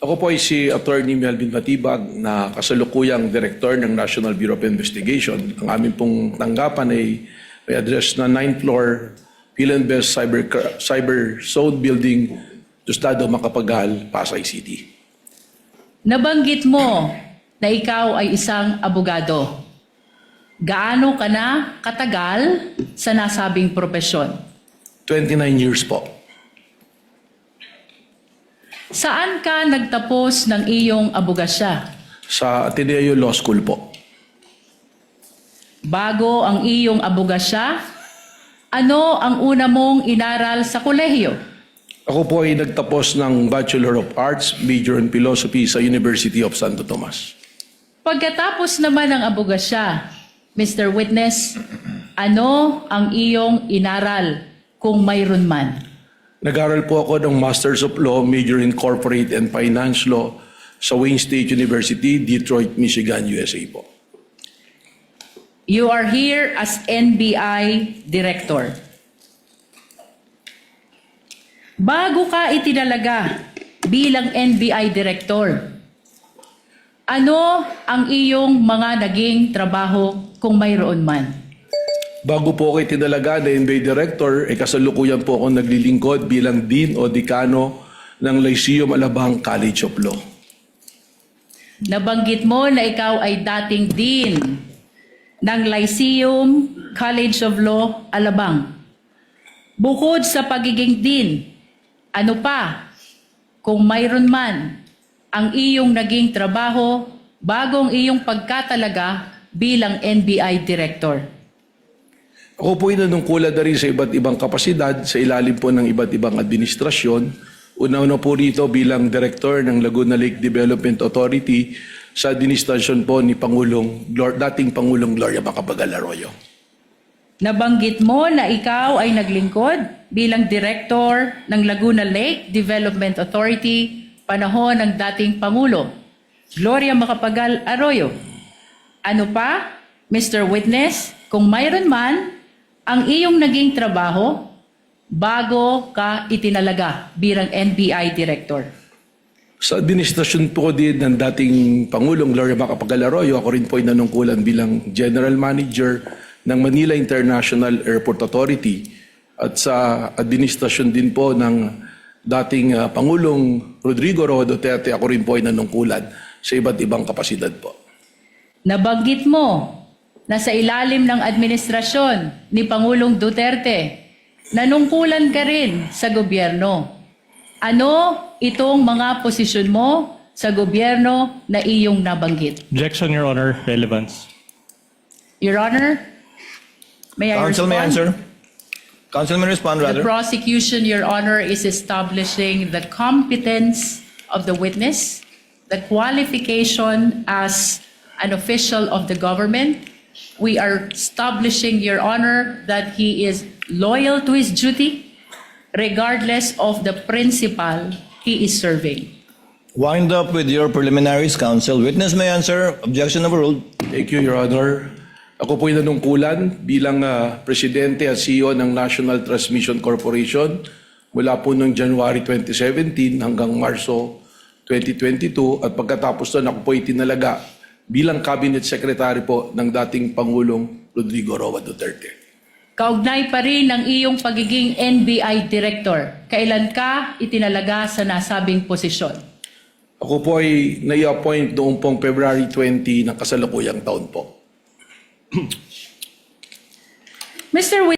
Ako po ay si Attorney Melvin Matibag na kasalukuyang Director ng National Bureau of Investigation. Ang aming pong tanggapan ay may address na 9th floor Philinvest Cyber Zone Building, Diosdado, Macapagal, Pasay City. Nabanggit mo na ikaw ay isang abogado. Gaano ka na katagal sa nasabing propesyon? 29 years po. Saan ka nagtapos ng iyong abogasya? Sa Ateneo Law School po. Bago ang iyong abogasya, ano ang una mong inaral sa kolehiyo? Ako po ay nagtapos ng Bachelor of Arts, major in Philosophy sa University of Santo Tomas. Pagkatapos naman ng abogasya, Mr. Witness, ano ang iyong inaral kung mayroon man? Nag-aral po ako ng Masters of Law, major in Corporate and Finance Law sa Wayne State University, Detroit, Michigan, USA po. You are here as NBI Director. Bago ka itinalaga bilang NBI Director, ano ang iyong mga naging trabaho kung mayroon man? Bago po ako itinalaga na NBA Director, kasalukuyan po ako naglilingkod bilang Dean o Dekano ng Lyceum Alabang College of Law. Nabanggit mo na ikaw ay dating Dean ng Lyceum College of Law, Alabang. Bukod sa pagiging Dean, ano pa, kung mayroon man, ang iyong naging trabaho bago ang iyong pagkatalaga bilang NBI Director? Ako po ay nanungkulan na rin sa iba't ibang kapasidad sa ilalim po ng iba't ibang administrasyon. Una-una po rito bilang Director ng Laguna Lake Development Authority sa administrasyon po ni dating Pangulong Gloria Macapagal Arroyo. Nabanggit mo na ikaw ay naglingkod bilang Director ng Laguna Lake Development Authority panahon ng dating Pangulo, Gloria Macapagal Arroyo. Ano pa, Mr. Witness, kung mayroon man, ang iyong naging trabaho bago ka itinalaga bilang NBI Director? Sa administrasyon po din ng dating Pangulong Gloria Macapagal Arroyo, ako rin po ay nanungkulan bilang General Manager ng Manila International Airport Authority at sa administrasyon din po ng dating Pangulong Rodrigo Roa Duterte, ako rin po ay nanungkulan sa iba't ibang kapasidad po. Nabanggit mo na sa ilalim ng administrasyon ni Pangulong Duterte, nanungkulan ka rin sa gobyerno. Ano itong mga posisyon mo sa gobyerno na iyong nabanggit? Objection, Your Honor. Relevance. Your Honor, may I Counsel respond? may answer. Counsel may respond The rather. prosecution, Your Honor, is establishing the competence of the witness, the qualification as an official of the government. We are establishing, Your Honor, that he is loyal to his duty regardless of the principal he is serving. Wind up with your preliminaries, counsel. Witness may answer. Objection overruled. Thank you, Your Honor. Ako po ay nanungkulan bilang Presidente at CEO ng National Transmission Corporation mula po noong January 2017 hanggang Marso 2022 at pagkatapos doon ako po ay tinalaga bilang Cabinet Secretary po ng dating Pangulong Rodrigo Roa Duterte. Kaugnay pa rin ng iyong pagiging NBI Director. Kailan ka itinalaga sa nasabing posisyon? Ako po ay nai-appoint noong pong February 20 ng kasalukuyang taon po. Mr.